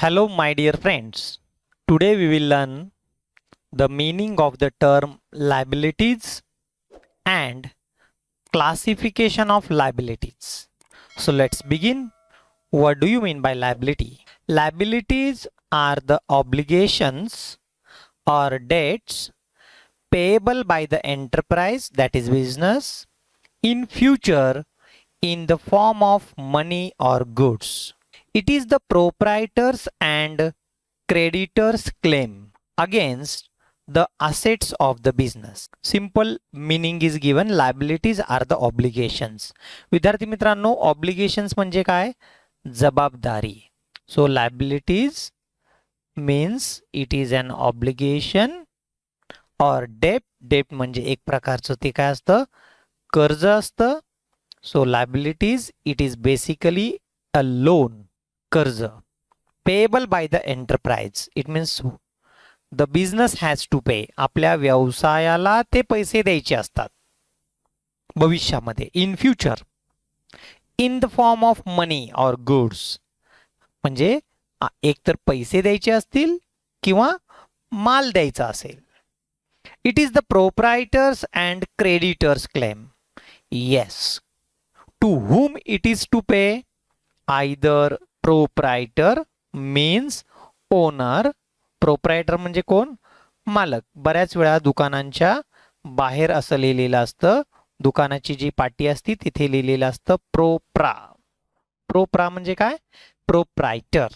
Hello, my dear friends. Today we will learn the meaning of the term liabilities and classification of liabilities. So let's begin. What do you mean by liability? Liabilities are the obligations or debts payable by the enterprise, that is business, in future in the form of money or goods. It is the proprietor's and creditor's claim against the assets of the business. Simple meaning is given. Liabilities are the obligations. विद्यार्थी मित्रांनो, obligations म्हणजे काय? जबाबदारी. So liabilities means it is an obligation or debt. Debt म्हणजे एक प्रकारचं ते काय असतं? कर्ज असतं. So liabilities, it is basically a loan, कर्ज. Payable by the enterprise. It means the business has to pay. आपल्या व्यवसायाला ते पैसे द्यायचे असतात भविष्यामध्ये, in future, in the form of money or goods. म्हणजे एकतर पैसे द्यायचे असतील किंवा माल द्यायचा असेल. It is the proprietors and creditors claim. Yes. To whom it is to pay? Either proprietor means owner. Proprietor म्हणजे कोण? मालक. बऱ्याच वेळा दुकानांच्या बाहेर असं लिहिलेलं असतं, दुकानाची जी पाटी असते तिथे लिहिलेलं असतं प्रोप्रा. प्रोप्रा म्हणजे काय? Proprietor.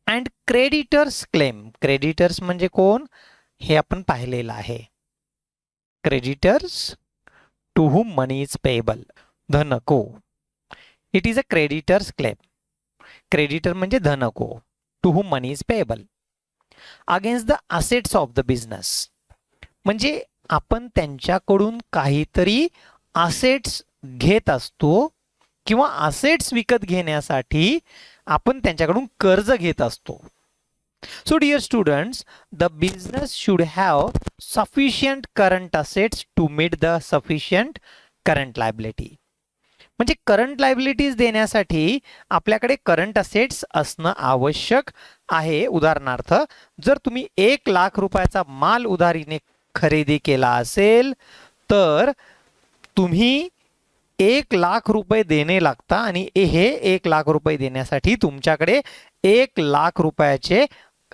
And creditors claim. Creditors म्हणजे कोण हे आपण पाहिलेलं आहे. Creditors to whom money is payable. धनको. It is a creditors claim. Creditor म्हणजे धनको. To whom money is payable against the assets of the business. म्हणजे आपण त्यांच्याकडून काहीतरी असेट्स घेत असतो किंवा असेट्स विकत घेण्यासाठी आपण त्यांच्याकडून कर्ज घेत असतो. So dear students, the business should have sufficient current assets to meet the sufficient current liability. म्हणजे करंट लायबिलिटीज देण्यासाठी आपल्याकडे करंट असेट्स असणं आवश्यक आहे. उदाहरणार्थ, जर तुम्ही 1,00,000 रुपयाचा माल उधारीने खरेदी केला असेल तर तुम्ही 1,00,000 रुपये देणे लागता आणि हे 1,00,000 रुपये देण्यासाठी तुमच्याकडे 1,00,000 रुपयाचे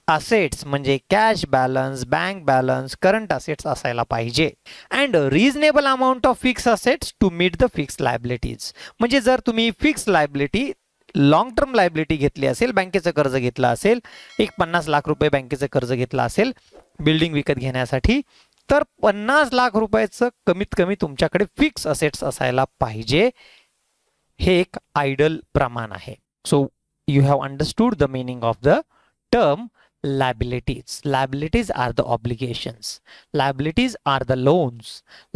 असेट्स म्हणजे cash balance, bank balance, current assets असायला पाहिजे. And reasonable amount of fix assets to meet the fix liabilities. म्हणजे जर तुम्ही fix liability, long term liability घेतली असेल, बँकेचं कर्ज घेतलं असेल, 50,00,000 रुपये बँकेचं कर्ज घेतलं असेल बिल्डिंग विकत घेण्यासाठी, तर 50,00,000 रुपयाचं कमीत कमी तुमच्याकडे फिक्स असेट्स असायला पाहिजे. हे एक आयडल प्रमाण आहे. So you have understood the meaning of the term liabilities. Liabilities are the obligations. Liabilities are the loans.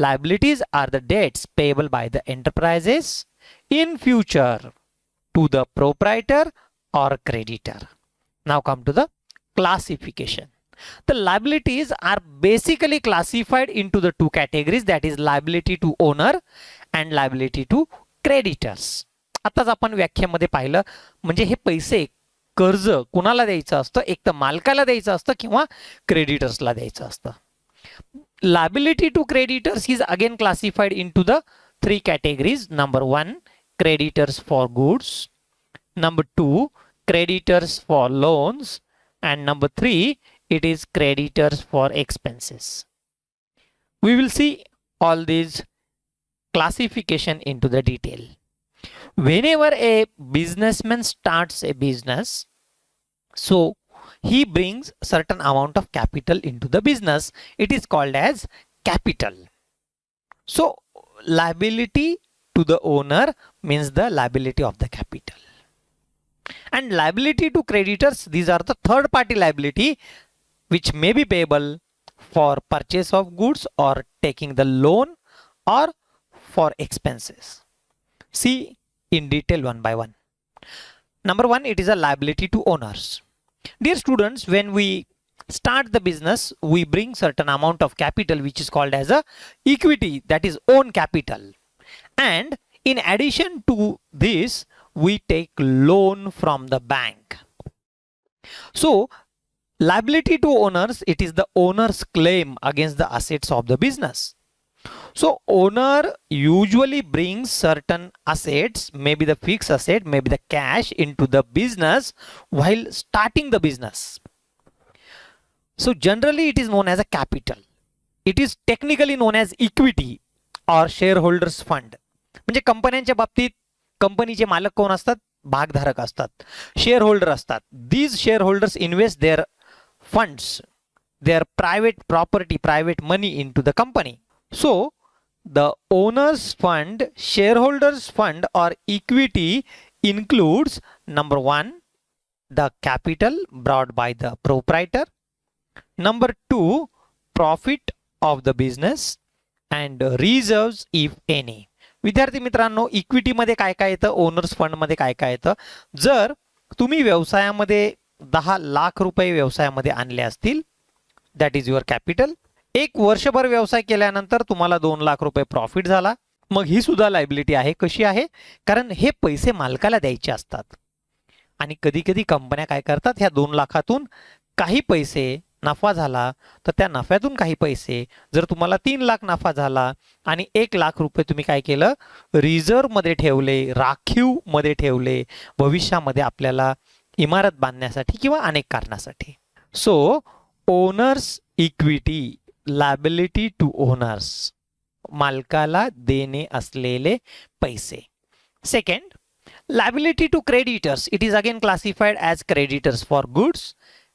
Liabilities are the debts payable by the enterprises in future to the proprietor or creditor. Now come to the classification. The liabilities are basically classified into the two categories, that is liability to owner and liability to creditors. आताच आपण व्याख्यामध्ये पाहिलं. म्हणजे हे पैसे, कर्ज कुणाला द्यायचं असतं? एक तर मालकाला द्यायचं असतं किंवा क्रेडिटर्सला द्यायचं असतं. Liability to creditors is again classified into the 3 categories. Number 1, creditors for goods. Number 2, creditors for loans. And number 3, it is creditors for expenses. We will see all these classification into the detail. Whenever a businessman starts a business, so he brings certain amount of capital into the business. It is called as capital. So liability to the owner means the liability of the capital. And liability to creditors, these are the third party liability which may be payable for purchase of goods or taking the loan or for expenses. See in detail one by one. Number 1, it is a liability to owners. Dear students, when we start the business, we bring certain amount of capital which is called as a equity, that is own capital. And in addition to this, we take loan from the bank. So liability to owners, it is the owner's claim against the assets of the business. So owner usually brings certain assets, maybe the fixed asset, maybe the cash, into the business while starting the business. So generally it is known as a capital. It is technically known as equity or shareholders fund. म्हणजे कंपन्यांच्या बाबतीत कंपनीचे मालक कोण असतात? भागधारक असतात, shareholder असतात. These shareholders invest their funds, their private property, private money into the company. So the owner's fund, shareholders fund or equity includes number one, the capital brought by the proprietor, number two, profit of the business and reserves if any. विद्यार्थी मित्रांनो, equity मध्ये काय काय येतं, owner's fund मध्ये काय काय येतं? जर तुम्ही व्यवसायामध्ये 10 लाख रुपये व्यवसायामध्ये आणले असतील, दॅट इज युअर कॅपिटल. एक वर्षभर व्यवसाय केल्यानंतर तुम्हाला 2 लाख रुपये प्रॉफिट झाला, मग ही सुद्धा लायबिलिटी आहे. कशी आहे? कारण हे पैसे मालकाला द्यायचे असतात आणि कधी कधी कंपन्या काय करतात, ह्या 2 लाखातून काही पैसे नफा झाला तर त्या नफ्यातून काही पैसे, जर तुम्हाला 3 लाख नफा झाला आणि 1 लाख रुपये तुम्ही काय केलं, रिझर्व्ह मध्ये ठेवले, राखीव मध्ये ठेवले, भविष्यामध्ये आपल्याला इमारत बांधण्यासाठी किंवा अनेक कारणासाठी. So owners equity, liability to owners, मालकाला देणे असलेले पैसे. Second, liability to creditors, it is again classified as creditors for goods,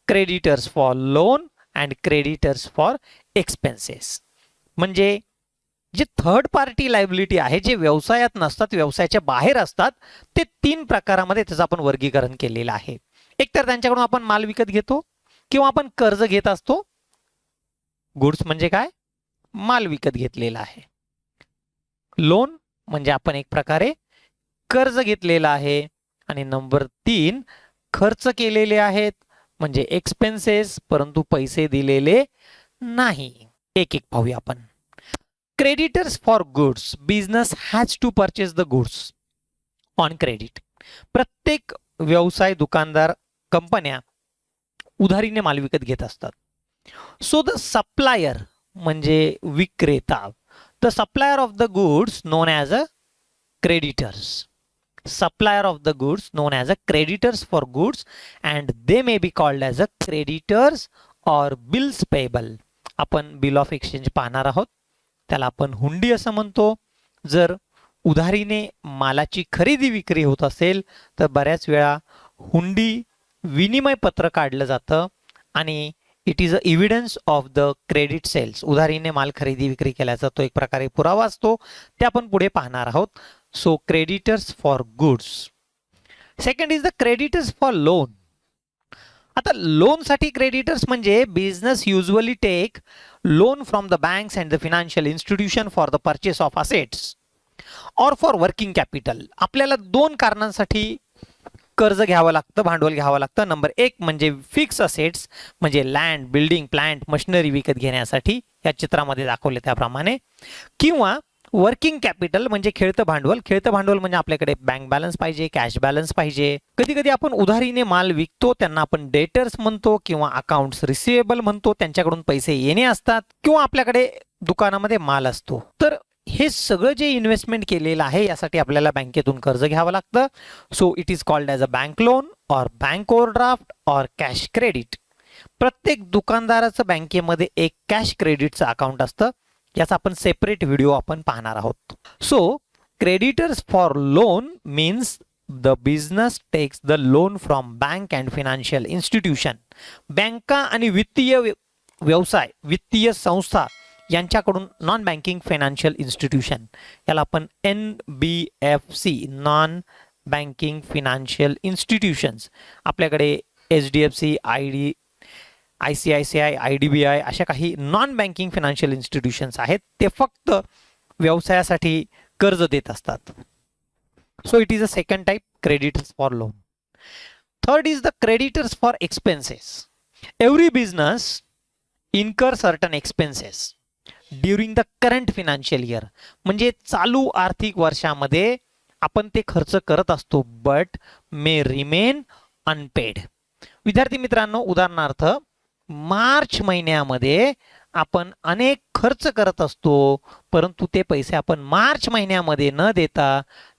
creditors for loan and creditors for expenses. म्हणजे जे थर्ड पार्टी लायबिलिटी आहे, जे व्यवसायात नसतात, व्यवसायाच्या बाहेर असतात, ते 3 प्रकारामध्ये त्याचं आपण वर्गीकरण केलेलं आहे. एक तर त्यांच्याकडून आपण माल विकत घेतो किंवा आपण कर्ज घेत असतो. गुड्स म्हणजे काय? माल विकत घेतलेला आहे. लोन म्हणजे आपण एक प्रकारे कर्ज घेतलेलं आहे. आणि नंबर 3, खर्च केलेले आहेत म्हणजे एक्सपेन्सेस, परंतु पैसे दिलेले नाही. एक एक पाहूया आपण. Creditors for goods, business has to purchase the goods on credit. प्रत्येक व्यवसाय, दुकानदार, कंपन्या उधारीने माल विकत घेत असतात. सो द सप्लायर म्हणजे विक्रेता, the supplier of the goods non as a creditors, supplier of the goods known as a creditors for goods and they may be called as a creditors or bills payable. आपण bill of exchange पाहणार आहोत, त्याला आपण हुंडी असं म्हणतो. जर उधारीने मालाची खरेदी विक्री होत असेल तर बऱ्याच वेळा हुंडी विनिमय पत्र काढलं जातं आणि it is a evidence of the credit sales. उधारीने माल खरेदी विक्री केल्याचा तो एक प्रकारे पुरावा असतो, ते आपण पुढे पाहणार आहोत. So creditors for goods. Second is the creditors for loan. आता लोन साठी क्रेडिटर्स म्हणजे business usually take loan from the banks and the financial institution for the purchase of assets or for working capital. आपल्याला 2 कारणांसाठी कर्ज घ्यावं लागतं, भांडवल घ्यावं लागतं. नंबर 1 म्हणजे फिक्स असेट्स म्हणजे लँड, बिल्डिंग, प्लांट, मशिनरी विकत घेण्यासाठी, या चित्रामध्ये दाखवले त्याप्रमाणे, किंवा वर्किंग कॅपिटल म्हणजे खेळतं भांडवल. खेळतं भांडवल म्हणजे आपल्याकडे बँक बॅलन्स पाहिजे, कॅश बॅलन्स पाहिजे. कधी कधी आपण उधारीने माल विकतो, त्यांना आपण डेटर्स म्हणतो किंवा अकाउंट्स रिसिवेबल म्हणतो, त्यांच्याकडून पैसे येणे असतात किंवा आपल्याकडे दुकानामध्ये माल असतो. तर हे सगळं जे इन्व्हेस्टमेंट केलेलं आहे यासाठी आपल्याला बँकेतून कर्ज घ्यावं लागतं. So it is called as a bank loan और बँक ओव्हरड्राफ्ट और कॅश क्रेडिट. प्रत्येक दुकानदाराचं बँकेमध्ये एक कॅश क्रेडिटचं अकाउंट असतं, याचा आपण सेपरेट व्हिडिओ आपण पाहणार आहोत. So creditors for loan means the business takes the loan from bank and financial institution. बँका आणि वित्तीय व्यवसाय, वित्तीय संस्था यांच्याकडून नॉन बँकिंग फायनान्शियल इन्स्टिट्यूशन, याला आपण NBFC, non banking financial institutions. आपल्याकडे HDFC, ICICI, IDBI अशा काही नॉन बँकिंग फायनान्शियल इन्स्टिट्यूशन्स आहेत, ते फक्त व्यवसायासाठी कर्ज देत असतात. So it is a second type, creditors for loan. Third is the creditors for expenses. Every business incur certain expenses during the current financial year. म्हणजे चालू आर्थिक वर्षामध्ये आपण ते खर्च करत असतो, बट मे रिमेन अनपेड. विद्यार्थी मित्रांनो, उदाहरणार्थ मार्च महिन्यामध्ये आपण अनेक खर्च करत असतो, परंतु ते पैसे आपण मार्च महिन्यामध्ये न देता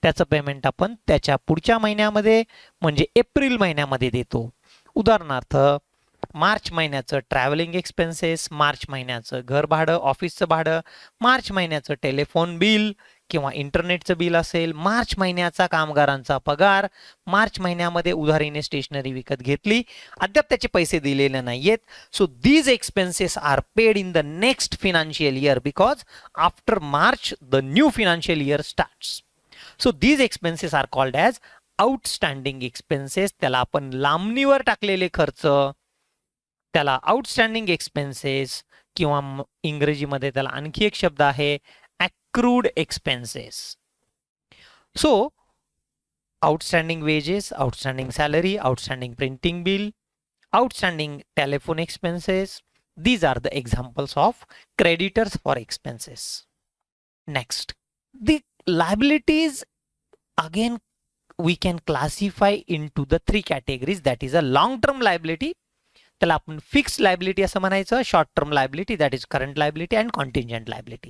त्याचं पेमेंट आपण त्याच्या पुढच्या महिन्यामध्ये म्हणजे एप्रिल महिन्यामध्ये देतो. उदाहरणार्थ मार्च महिन्याचं ट्रॅव्हलिंग एक्सपेन्सेस, मार्च महिन्याचं घर भाडं, ऑफिसचं भाडं, मार्च महिन्याचं टेलिफोन बिल किंवा इंटरनेटचं बिल असेल, मार्च महिन्याचा कामगारांचा पगार, मार्च महिन्यामध्ये उधारीने स्टेशनरी विकत घेतली, अद्याप त्याचे पैसे दिलेले नाहीयेत. So these expenses are paid in the next financial year because after March the new financial year starts. So these expenses are called as outstanding expenses. त्याला आपण लांबणीवर टाकलेले खर्च, त्याला आउटस्टँडिंग एक्सपेन्सेस किंवा इंग्रजीमध्ये त्याला आणखी एक शब्द आहे accrued expenses. So outstanding wages, outstanding salary, outstanding printing bill, outstanding telephone expenses, these are the examples of creditors for expenses. Next, the liabilities again we can classify into the three categories. That is a long term liability, त्याला आपण fixed liability असं म्हणायचं, short term liability that is current liability and contingent liability.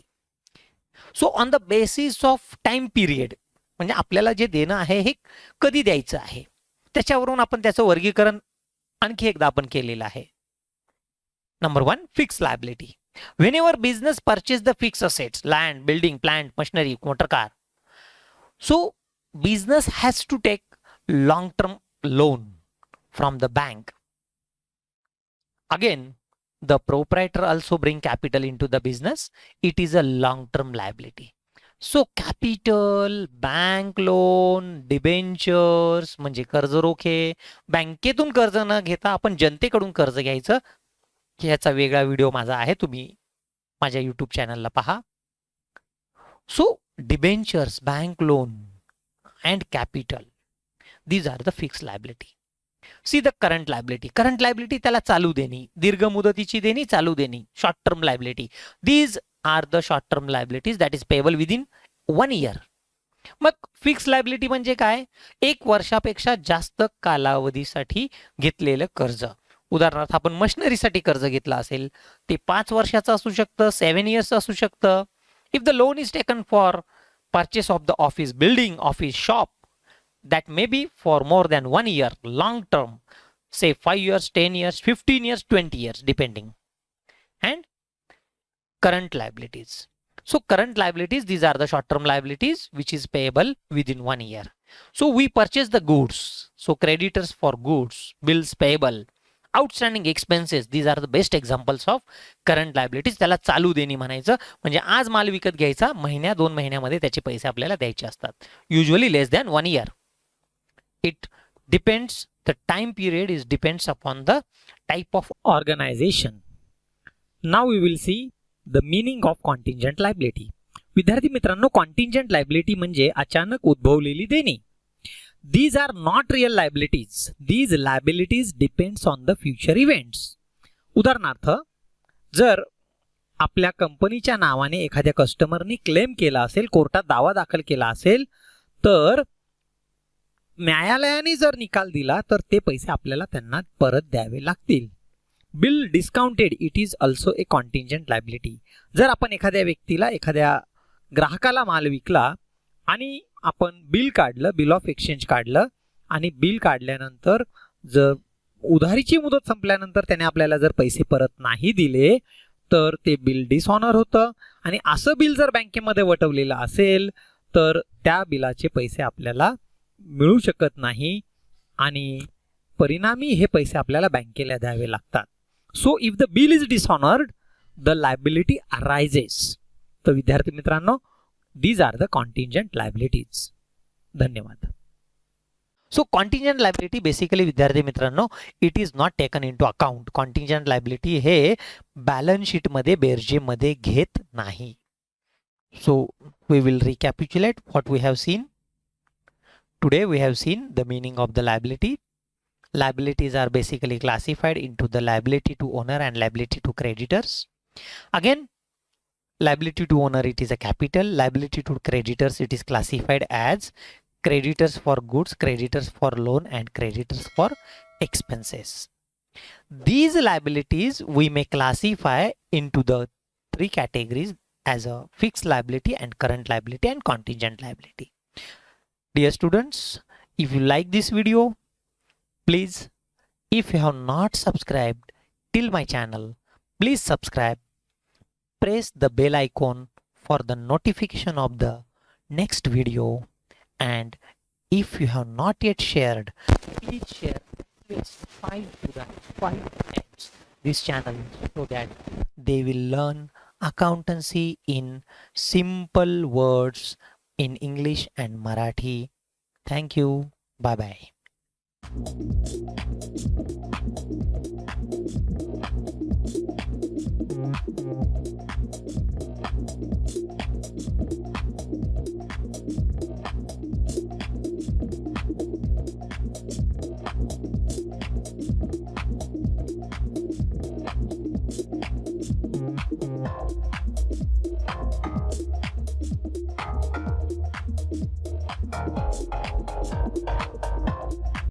So on the basis of time period, म्हणजे आपल्याला जे देणं आहे हे कधी द्यायचं आहे त्याच्यावरून आपण त्याचं वर्गीकरण आणखी एकदा आपण केलेलं आहे. Number 1, fix liability. Whenever business purchase the fix assets, land, building, plant, machinery, motor car, so business has to take long term loan from the bank. Again, the proprietor also bring capital into the business. It is a long-term liability. So capital, bank loan, debentures म्हणजे कर्ज रोखे, बँकेतून कर्ज न घेता आपण जनतेकडून कर्ज घ्यायचं, याचा वेगळा व्हिडिओ माझा आहे, तुम्ही माझ्या YouTube चॅनलला पहा. So debentures, bank loan and capital, these are the fixed liability. See the current liability. Current liability त्याला चालू देणी, दीर्घ मुदतीची देणी, चालू देणी, short term liability. These are the short term liabilities that is payable within 1 year. मग fix liability म्हणजे काय? 1 वर्षापेक्षा जास्त कालावधीसाठी घेतलेलं कर्ज. उदाहरणार्थ आपण मशिनरीसाठी कर्ज घेतलं असेल, ते 5 वर्षाचं असू शकतं, 7 इयर्स असू शकतं. If the loan is taken for purchase of the office building, office shop, that may be for more than 1 year, long term, say 5 years, 10 years, 15 years, 20 years, depending. And current liabilities. So current liabilities, these are the short term liabilities which is payable within 1 year. So we purchase the goods. So creditors for goods, bills payable, outstanding expenses, these are the best examples of current liabilities. त्याला चालू देणी म्हणायचं, म्हणजे आज माल विकत घ्यायचा, महिन्या 2 महिन्यामध्ये त्याचे पैसे आपल्याला द्यायचे असतात. Usually less than 1 year. It depends, the time period is depends upon the type of organization. Now we will see the meaning of contingent liability. विद्यार्थी मित्रांनो, contingent liability म्हणजे अचानक उद्भवलेली देणी. These are not real liabilities. These liabilities depends on the future events. उदाहरणार्थ, जर आपल्या कंपनीच्या नावाने एखाद्या कस्टमरनी क्लेम केला असेल, कोर्टात दावा दाखल केला असेल, तर न्यायालयाने जर निकाल दिला तर ते पैसे आपल्याला त्यांना परत द्यावे लागतील. Bill discounted, it is also a contingent liability. जर आपण एखाद्या व्यक्तीला, एखाद्या ग्राहकाला माल विकला आणि आपण बिल काढलं, बिल ऑफ एक्सचेंज काढलं, आणि बिल काढल्यानंतर जर उधारीची मुदत संपल्यानंतर त्याने आपल्याला जर पैसे परत नाही दिले तर ते बिल डिसऑनर होतं. आणि असं बिल जर बँकेमध्ये वटवलेलं असेल तर त्या बिलाचे पैसे आपल्याला मिळू शकत नाही आणि परिणामी हे पैसे आपल्याला बँकेला द्यावे लागतात. So if the bill is dishonoured, the liability arises. तर विद्यार्थी मित्रांनो, these are the contingent liabilities. धन्यवाद. सो कॉन्टिंजंट लायबिलिटी बेसिकली विद्यार्थी मित्रांनो, it is not taken into account. Contingent liability हे बॅलन्स शीटमध्ये बेरजेमध्ये घेत नाही. So we will recapitulate what we have seen. Today we have seen the meaning of the liability. Liabilities are basically classified into the liability to owner and liability to creditors. Again, liability to owner, it is a capital. Liability to creditors, it is classified as creditors for goods, creditors for loan, and creditors for expenses. These liabilities we may classify into the three categories as a fixed liability and current liability and contingent liability. Dear students, if you like this video, please, if you have not subscribed till my channel, please subscribe, press the bell icon for the notification of the next video, and if you have not yet shared, please share at least 5 times this channel so that they will learn accountancy in simple words in English and Marathi. Thank you. Bye bye.